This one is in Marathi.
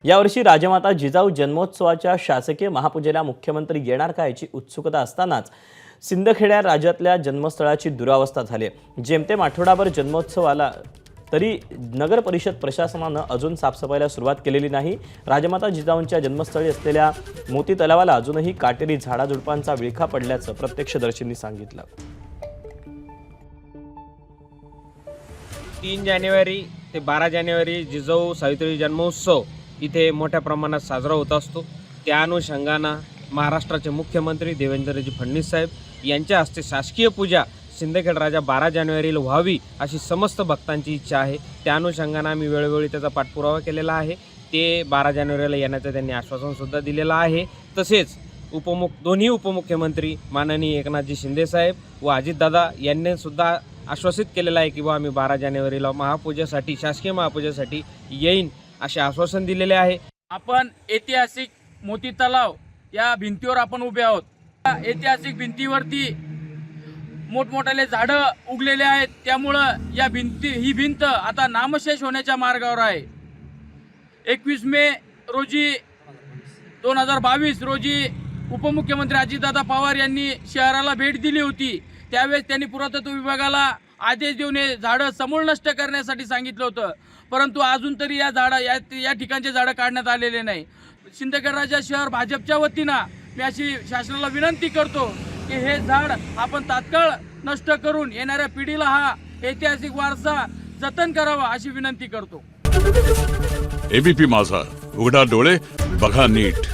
यावर्षी राजमाता जिजाऊ जन्मोत्सवाच्या शासकीय महापूजेला मुख्यमंत्री येणार का याची उत्सुकता असतानाच सिंदखेडा राज्यातल्या जन्मस्थळाची दुरावस्था झाली आहे। जेमतेम आठवडाभर जन्मोत्सवाला तरी नगर परिषद प्रशासनानं अजून साफसफाईला सुरुवात केलेली नाही। राजमाता जिजाऊंच्या जन्मस्थळी असलेल्या मोती तलावाला अजूनही काटेरी झाडाझुडपांचा विळखा पडल्याचं प्रत्यक्षदर्शींनी सांगितलं। 3 जानेवारी ते 12 जानेवारी जिजाऊ सावित्री जन्मोत्सव इथे मोठ्या प्रमाणात साजरा होत असतो। त्या अनुषंगाने महाराष्ट्राचे मुख्यमंत्री देवेंद्रजी फडणवीस साहेब यांच्या हस्ते शासकीय पूजा सिंदखेड राजा 12 जानेवारीला व्हावी अशी समस्त भक्तांची इच्छा आहे। त्या अनुषंगाने आम्ही वेळोवेळी त्याचा पाठपुरावा केलेला आहे। ते 12 जानेवारीला येण्याचं त्यांनी आश्वासन सुद्धा दिलेलं आहे। तसेच दोन्ही उपमुख्यमंत्री माननीय एकनाथजी शिंदे साहेब व अजितदादा यांनी सुद्धा आश्वासित केलेलं आहे की आम्ही 12 जानेवारीला महापूजेसाठी शासकीय महापूजेसाठी येईन असे आश्वासन दिलेले आहे। आपण ऐतिहासिक मोती तलाव या भिंतीवर आपण उभे आहोत। ऐतिहासिक भिंतीवरती मोठमोठाले झाडं उगलेले आहेत, त्यामुळं ही भिंत आता नामशेष होण्याच्या मार्गावर आहे। 21 मे रोजी 2022 रोजी उपमुख्यमंत्री अजितदादा पवार यांनी शहराला भेट दिली होती। त्यावेळेस त्यांनी पुरातत्व विभागाला आदेश देऊन हे झाडं समूळ नष्ट करण्यासाठी सांगितलं होतं, परंतु अजून तरी या ठिकाणचे झाडं काढण्यात आलेले नाही। सिंदखेड राजा शहर भाजपच्या वतीनं मी अशी शासनाला विनंती करतो की हे झाड आपण तात्काळ नष्ट करून येणाऱ्या पिढीला हा ऐतिहासिक वारसा जतन करावा अशी विनंती करतो। एबीपी माझा, उघडा डोळे बघा नीट।